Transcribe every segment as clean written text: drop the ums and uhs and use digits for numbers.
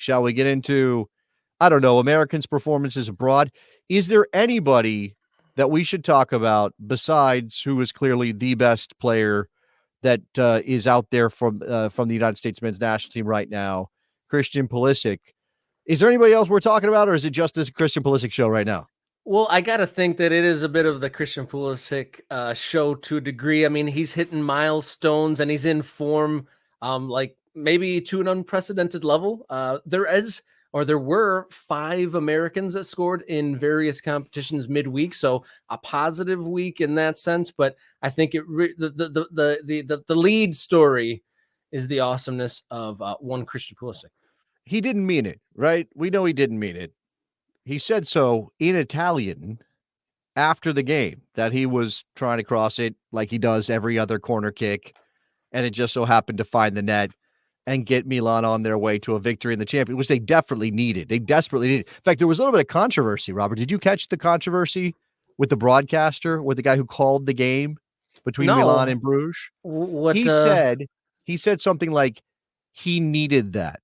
Shall we get into, I don't know, Americans' performances abroad? Is there anybody that we should talk about besides who is clearly the best player that is out there from the United States men's national team right now, Christian Pulisic? Is there anybody else we're talking about, or is it just this Christian Pulisic show right now? Well, I got to think that it is a bit of the Christian Pulisic show to a degree. I mean, he's hitting milestones and he's in form, like maybe to an unprecedented level. There were 5 Americans that scored in various competitions midweek, so a positive week in that sense. But I think the lead story is the awesomeness of one Christian Pulisic. He didn't mean it, right? We know he didn't mean it. He said so in Italian after the game, that he was trying to cross it like he does every other corner kick, and it just so happened to find the net and get Milan on their way to a victory in the Champions, which they definitely needed. They desperately needed. In fact, there was a little bit of controversy, Robert. Did you catch the controversy with the broadcaster, with the guy who called the game between Milan and Bruges? What he said something like he needed that.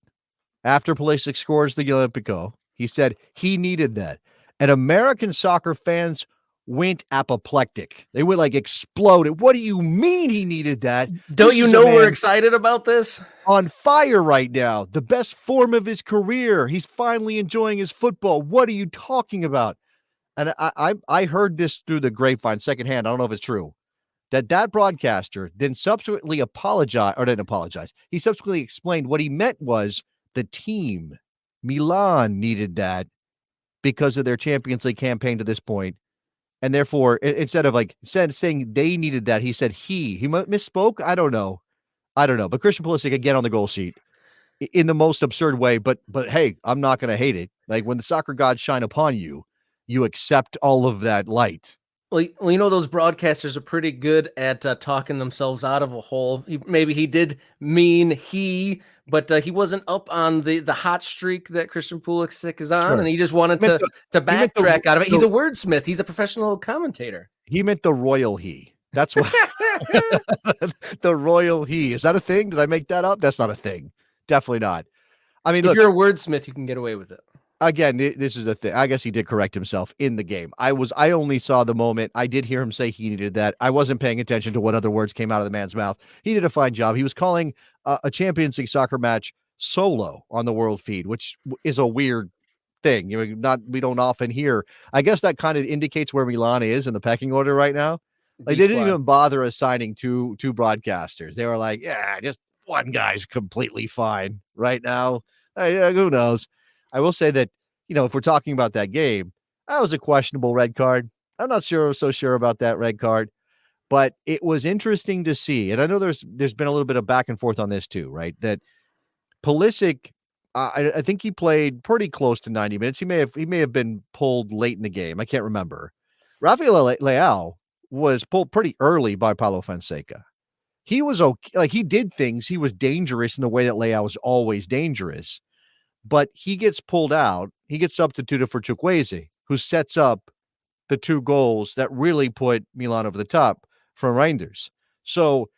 After Pulisic scores the Olimpico, he said he needed that. And American soccer fans went apoplectic. They would like exploded. What do you mean he needed that? Don't you know we're excited about this? On fire right now. The best form of his career. He's finally enjoying his football. What are you talking about? And I heard this through the grapevine secondhand. I don't know if it's true. That broadcaster then subsequently didn't apologize. He subsequently explained what he meant was the team, Milan, needed that because of their Champions League campaign to this point. And therefore, instead of saying they needed that, he said he misspoke. I don't know. But Christian Pulisic again on the goal sheet in the most absurd way. But hey, I'm not going to hate it. Like when the soccer gods shine upon you, you accept all of that light. Well, you know, those broadcasters are pretty good at talking themselves out of a hole. Maybe he did mean but he wasn't up on the hot streak that Christian Pulisic is on, and he just wanted to backtrack out of it. He's a wordsmith. He's a professional commentator. He meant the royal he. That's what the royal he. Is that a thing? Did I make that up? That's not a thing. Definitely not. I mean, if you're a wordsmith, you can get away with it. Again, this is a thing. I guess he did correct himself in the game. I only saw the moment. I did hear him say he needed that. I wasn't paying attention to what other words came out of the man's mouth. He did a fine job. He was calling a Champions League soccer match solo on the world feed, which is a weird thing. We don't often hear. I guess that kind of indicates where Milan is in the pecking order right now. Like they didn't even bother assigning two broadcasters. They were like, yeah, just one guy's completely fine right now. Who knows? I will say that, if we're talking about that game, that was a questionable red card. I'm not so sure about that red card, but it was interesting to see. And I know there's been a little bit of back and forth on this too, right? That Pulisic, I think he played pretty close to 90 minutes. He may have been pulled late in the game. I can't remember. Rafael Leao was pulled pretty early by Paulo Fonseca. He was okay. Like he did things. He was dangerous in the way that Leao was always dangerous. But he gets pulled out. He gets substituted for Chukwueze, who sets up the 2 goals that really put Milan over the top from Reinders. So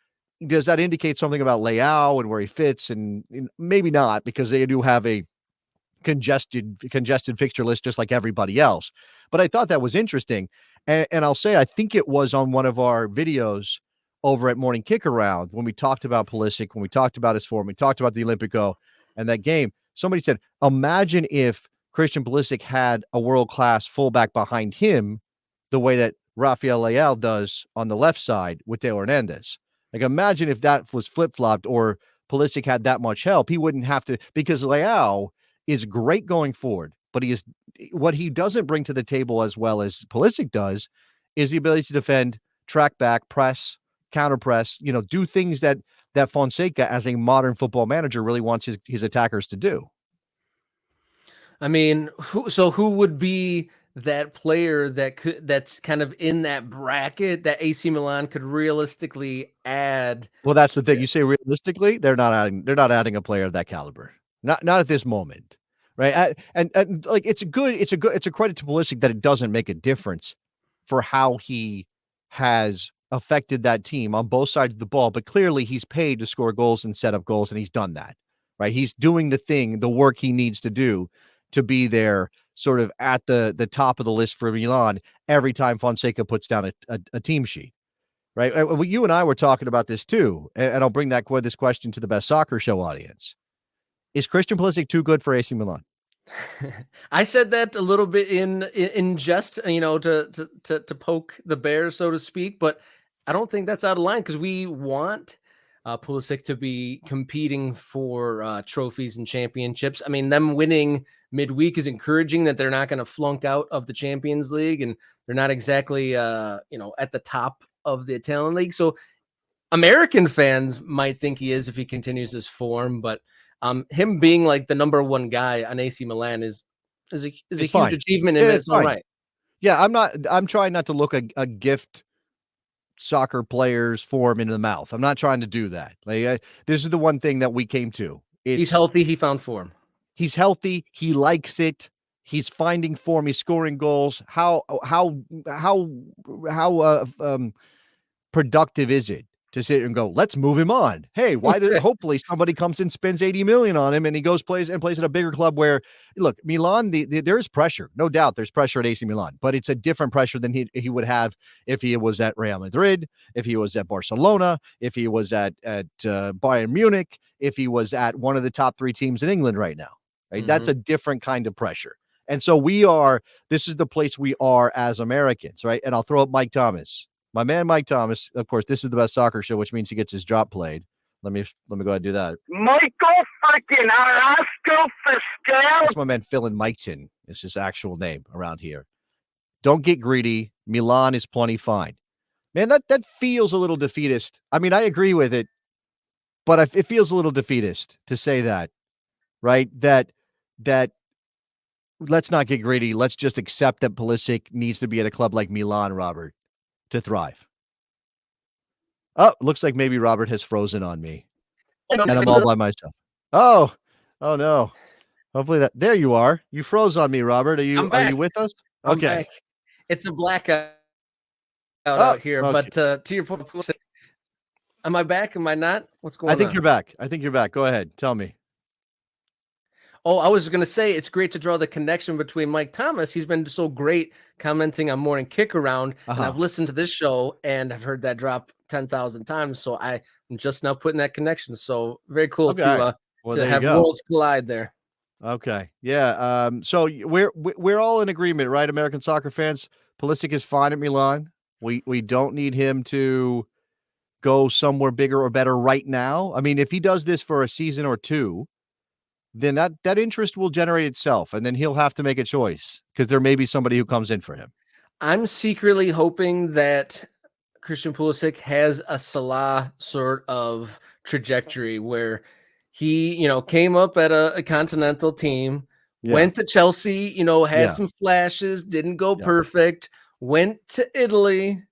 does that indicate something about Leao and where he fits? And maybe not, because they do have a congested fixture list just like everybody else. But I thought that was interesting. And I'll say, I think it was on one of our videos over at Morning Kick Around when we talked about Pulisic, when we talked about his form, we talked about the Olimpico and that game. Somebody said, imagine if Christian Pulisic had a world-class fullback behind him the way that Rafael Leao does on the left side with Theo Hernandez. Like, imagine if that was flip-flopped or Pulisic had that much help. He wouldn't have to, because Leao is great going forward, but what he doesn't bring to the table as well as Pulisic does is the ability to defend, track back, press, counter press, do things that Fonseca, as a modern football manager, really wants his attackers to do. I mean, who would be that player that's kind of in that bracket that AC Milan could realistically add? Well, that's the thing. You say realistically, they're not adding a player of that caliber. Not at this moment, right? And like it's a credit to Pulisic that it doesn't make a difference for how he has affected that team on both sides of the ball, but clearly he's paid to score goals and set up goals, and he's done that. right? He's doing the work he needs to do to be there sort of at the top of the list for Milan every time Fonseca puts down a team sheet, right? Well, you and I were talking about this too, and I'll bring this question to the Best Soccer Show audience. Is Christian Pulisic too good for AC Milan? I said that a little bit in jest, to poke the bear, so to speak, but I don't think that's out of line because we want Pulisic to be competing for trophies and championships. I mean, them winning midweek is encouraging that they're not going to flunk out of the Champions League, and they're not exactly at the top of the Italian league. So American fans might think he is if he continues his form, but him being like the number one guy on AC Milan is a huge fine. achievement in its own right. Yeah, I'm trying not to look a gift soccer player's form into the mouth. I'm not trying to do that. Like this is the one thing that we came to. He's healthy. He found form. He's healthy. He likes it. He's finding form. He's scoring goals. How productive is it to sit and go, let's move him on? Hey, hopefully somebody comes and spends 80 million on him and he plays at a bigger club where, look, Milan, there is pressure. No doubt there's pressure at AC Milan, but it's a different pressure than he would have if he was at Real Madrid, if he was at Barcelona, if he was at Bayern Munich, if he was at one of the top 3 teams in England right now, right? Mm-hmm. That's a different kind of pressure. And so this is the place we are as Americans, right? And I'll throw up Mike Thomas. My man, Mike Thomas, of course, this is the Best Soccer Show, which means he gets his drop played. Let me go ahead and do that. Michael freaking Arasco Fiscal. That's my man, Phil and Miketon is his actual name around here. Don't get greedy. Milan is plenty fine. Man, that feels a little defeatist. I mean, I agree with it, but it feels a little defeatist to say that, right? That let's not get greedy. Let's just accept that Pulisic needs to be at a club like Milan, Robert, to thrive. Oh, looks like maybe Robert has frozen on me. And I'm all by myself. Oh no. Hopefully there you are. You froze on me, Robert. Are you with us? Okay. It's a blackout out here, okay. But to your point, am I back? Am I not? What's going on? I think you're back. Go ahead. Tell me. Oh, I was going to say it's great to draw the connection between Mike Thomas. He's been so great commenting on Morning Kick Around, and I've listened to this show and I've heard that drop 10,000 times. So I'm just now putting that connection. So very cool to have worlds collide there. Okay, yeah. So we're all in agreement, right? American soccer fans. Pulisic is fine at Milan. We don't need him to go somewhere bigger or better right now. I mean, if he does this for a season or two, then that interest will generate itself, and then he'll have to make a choice because there may be somebody who comes in for him. I'm secretly hoping that Christian Pulisic has a Salah sort of trajectory where he, came up at a continental team, went to Chelsea, had some flashes, didn't go perfect, went to Italy,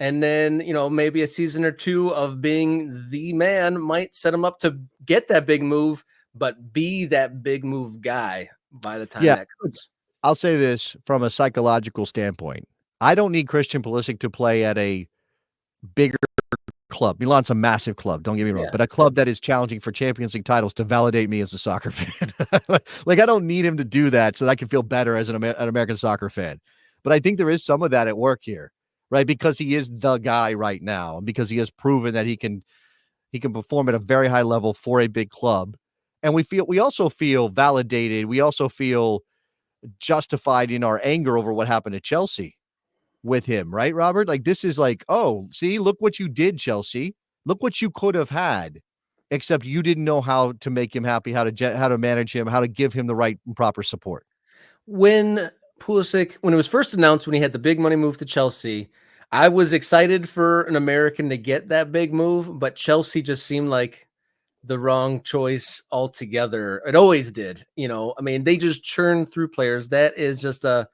and then, maybe a season or two of being the man might set him up to get that big move, but be that big move guy by the time that comes. I'll say this from a psychological standpoint. I don't need Christian Pulisic to play at a bigger club. Milan's a massive club, don't get me wrong, but a club that is challenging for Champions League titles to validate me as a soccer fan. Like, I don't need him to do that so that I can feel better as an American soccer fan. But I think there is some of that at work here, right? Because he is the guy right now, and because he has proven that he can perform at a very high level for a big club. And we also feel validated. We also feel justified in our anger over what happened to Chelsea with him, right, Robert? Like, this is like, oh, see, look what you did, Chelsea. Look what you could have had, except you didn't know how to make him happy, how to manage him, how to give him the right and proper support. When Pulisic, when it was first announced, when he had the big money move to Chelsea, I was excited for an American to get that big move, but Chelsea just seemed like the wrong choice altogether. It always did. I mean, they just churn through players. That is just a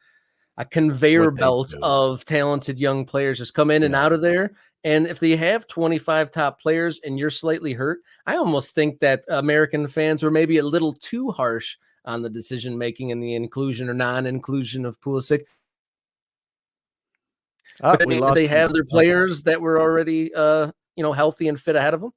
conveyor belt of talented young players just come in and out of there. And if they have 25 top players and you're slightly hurt, I almost think that American fans were maybe a little too harsh on the decision-making and the inclusion or non-inclusion of Pulisic. They have their players that were already, healthy and fit ahead of them.